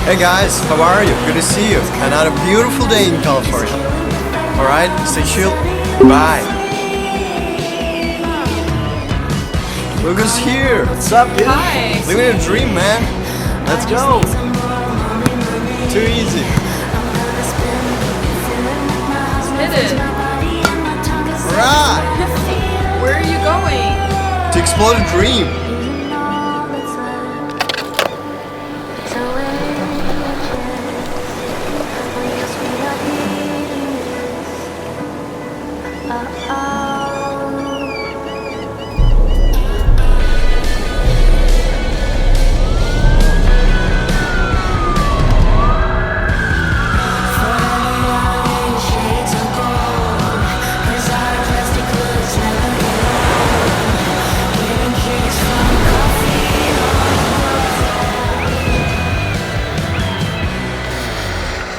Hey guys, how are you? Good to see you. Another beautiful day in California. Alright, stay chill. Bye. Look who's here. What's up, dude? Hi. Living a dream, man. Let's go. Too easy. Hit it. Alright. Where are you going? To explore the dream.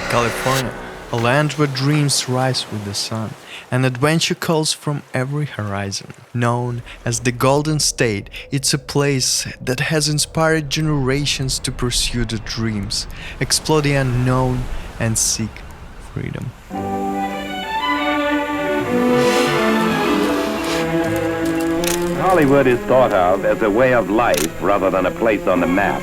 California, a land where dreams rise with the sun and adventure calls from every horizon. Known as the Golden State, it's a place that has inspired generations to pursue their dreams, explore the unknown, and seek freedom. Hollywood is thought of as a way of life rather than a place on the map.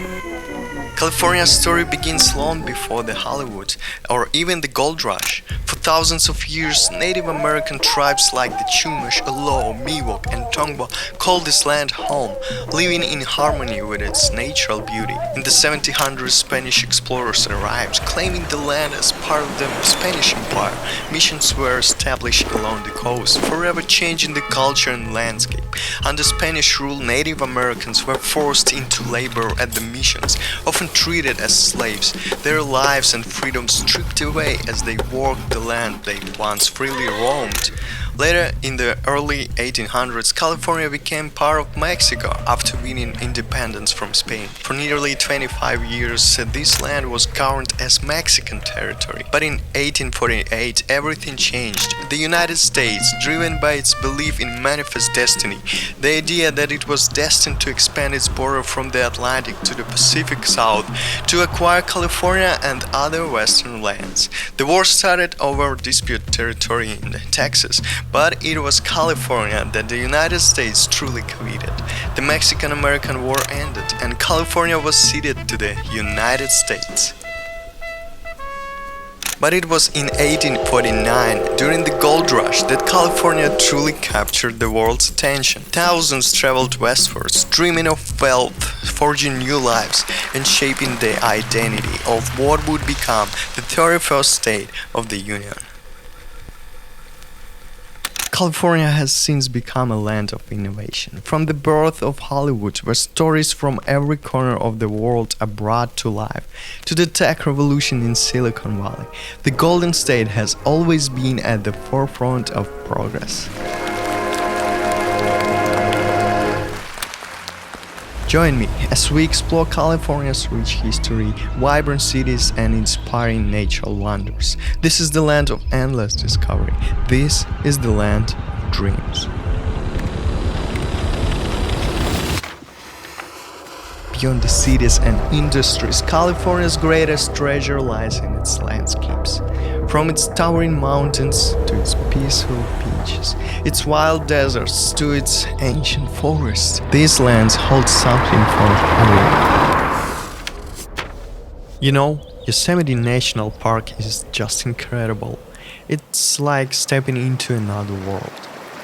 California's story begins long before the Hollywood or even the gold rush. For thousands of years, Native American tribes like the Chumash, Aloha, Miwok, and Tongva called this land home, living in harmony with its natural beauty. In the 1700s, Spanish explorers arrived, claiming the land as part of the Spanish Empire. Missions were established along the coast, forever changing the culture and landscape. Under Spanish rule, Native Americans were forced into labor at the missions, often treated as slaves, their lives and freedom stripped away as they worked the land they once freely roamed. Later, in the early 1800s, California became part of Mexico after winning independence from Spain. For nearly 25 years, this land was governed as Mexican territory. But in 1848, everything changed. The United States, driven by its belief in manifest destiny, the idea that it was destined to expand its border from the Atlantic to the Pacific South, to acquire California and other western lands. The war started over disputed territory in Texas, but it was California that the United States truly coveted. The Mexican-American War ended, and California was ceded to the United States. But it was in 1849, during the gold rush, that California truly captured the world's attention. Thousands traveled westwards, dreaming of wealth, forging new lives, and shaping the identity of what would become the 31st state of the Union. California has since become a land of innovation. From the birth of Hollywood, where stories from every corner of the world are brought to life, to the tech revolution in Silicon Valley, the Golden State has always been at the forefront of progress. Join me as we explore California's rich history, vibrant cities, and inspiring natural wonders. This is the land of endless discovery. This is the land of dreams. Beyond the cities and industries, California's greatest treasure lies in its landscapes. From its towering mountains to its peaceful beaches, its wild deserts to its ancient forests, these lands hold something for everyone. You know, Yosemite National Park is just incredible. It's like stepping into another world.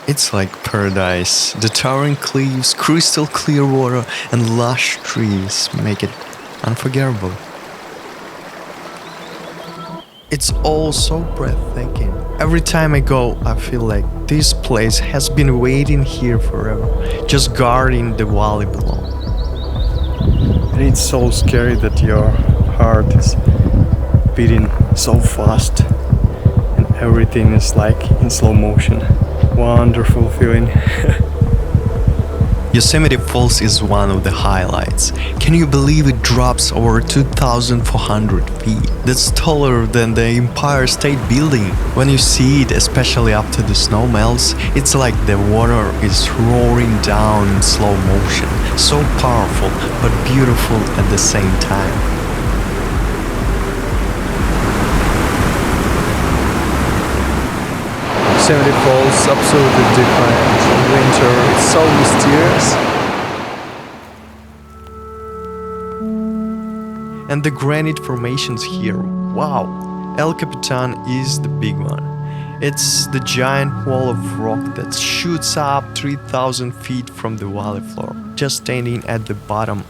It's like paradise. The towering cliffs, crystal clear water, and lush trees make it unforgettable. It's all so breathtaking. Every time I go, I feel like this place has been waiting here forever, just guarding the valley below. And it's so scary that your heart is beating so fast and everything is like in slow motion. Wonderful feeling. Yosemite Falls is one of the highlights. Can you believe it drops over 2,400 feet? That's taller than the Empire State Building. When you see it, especially after the snow melts, it's like the water is roaring down in slow motion. So powerful, but beautiful at the same time. Yosemite Falls absolutely different. In winter, it's so mysterious. And the granite formations here, wow! El Capitan is the big one. It's the giant wall of rock that shoots up 3,000 feet from the valley floor. Just standing at the bottom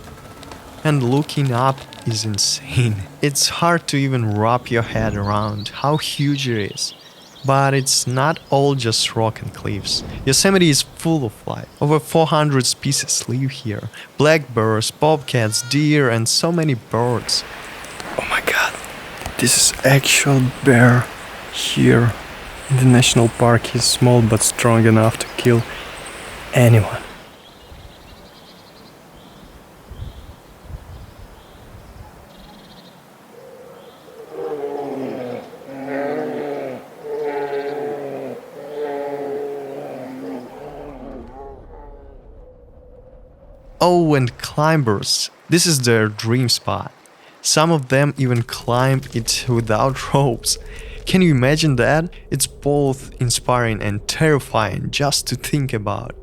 and looking up is insane. It's hard to even wrap your head around how huge it is. But it's not all just rock and cliffs. Yosemite is full of life. Over 400 species live here. Blackbirds, bobcats, deer, and so many birds. Oh my god, this is actual bear here in the national park. He's small but strong enough to kill anyone. Oh, and climbers. This is their dream spot. Some of them even climb it without ropes. Can you imagine that? It's both inspiring and terrifying just to think about.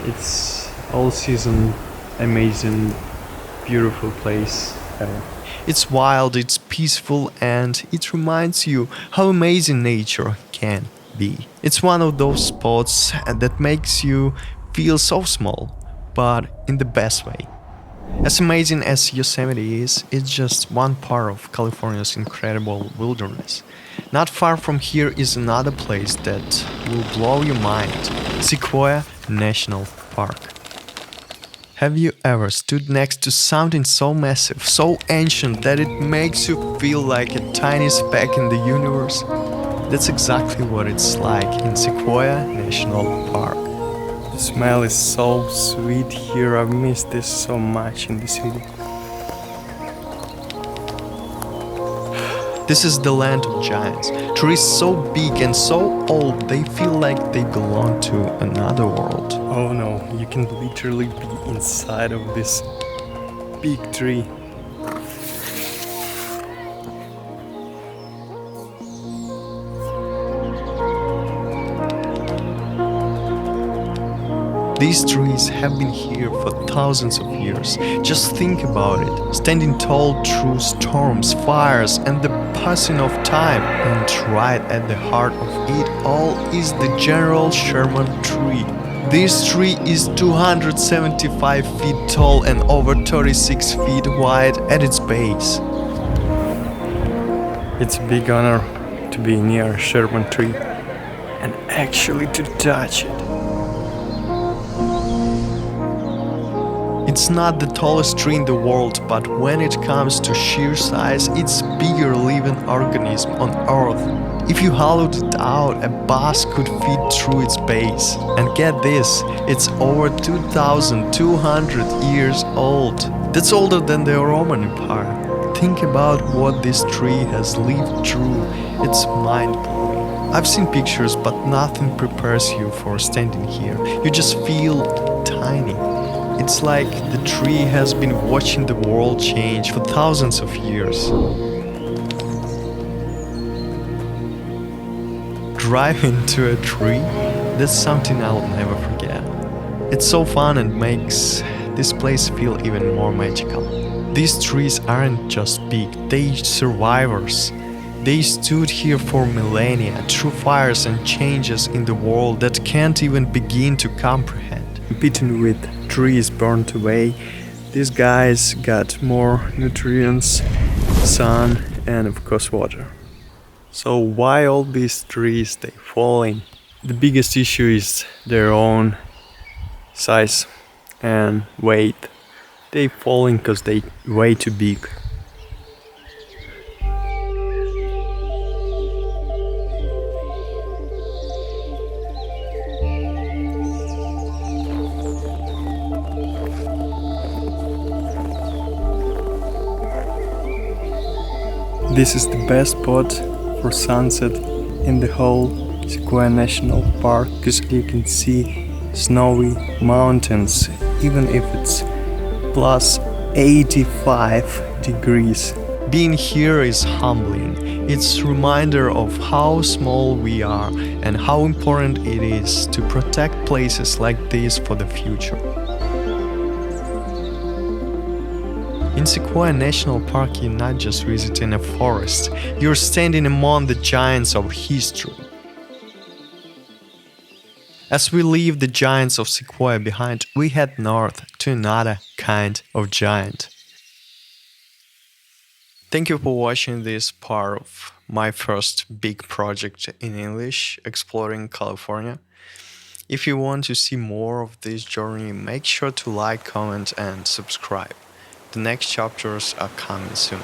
It's all season amazing, beautiful place ever. It's wild, it's peaceful, and it reminds you how amazing nature can be. It's one of those spots that makes you feel so small, but in the best way. As amazing as Yosemite is, it's just one part of California's incredible wilderness. Not far from here is another place that will blow your mind: Sequoia National Park. Have you ever stood next to something so massive, so ancient that it makes you feel like a tiny speck in the universe? That's exactly what it's like in Sequoia National Park. The smell is so sweet here. I've missed this so much in the city. This is the land of giants. Trees so big and so old they feel like they belong to another world. Oh no, you can literally be inside of this big tree. These trees have been here for thousands of years. Just think about it, standing tall through storms, fires, and the passing of time. And right at the heart of it all is the General Sherman tree. This tree is 275 feet tall and over 36 feet wide at its base. It's a big honor to be near Sherman tree and actually to touch it. It's not the tallest tree in the world, but when it comes to sheer size, it's bigger living organism on Earth. If you hollowed it out, a bus could fit through its base. And get this, it's over 2,200 years old. That's older than the Roman Empire. Think about what this tree has lived through. It's mind-blowing. I've seen pictures, but nothing prepares you for standing here. You just feel tiny. It's like the tree has been watching the world change for thousands of years. Drive into a tree? That's something I'll never forget. It's so fun and makes this place feel even more magical. These trees aren't just big, they're survivors. They stood here for millennia, through fires and changes in the world that can't even begin to comprehend. Beaten with trees burnt away, these guys got more nutrients, sun, and of course water. So why all these trees they falling? The biggest issue is their own size and weight. They falling because they way too big. This is the best spot for sunset in the whole Sequoia National Park because you can see snowy mountains even if it's plus 85 degrees. Being here is humbling. It's a reminder of how small we are and how important it is to protect places like this for the future. In Sequoia National Park, you're not just visiting a forest, you're standing among the giants of history. As we leave the giants of Sequoia behind, we head north to another kind of giant. Thank you for watching this part of my first big project in English, exploring California. If you want to see more of this journey, make sure to like, comment and subscribe. The next chapters are coming soon.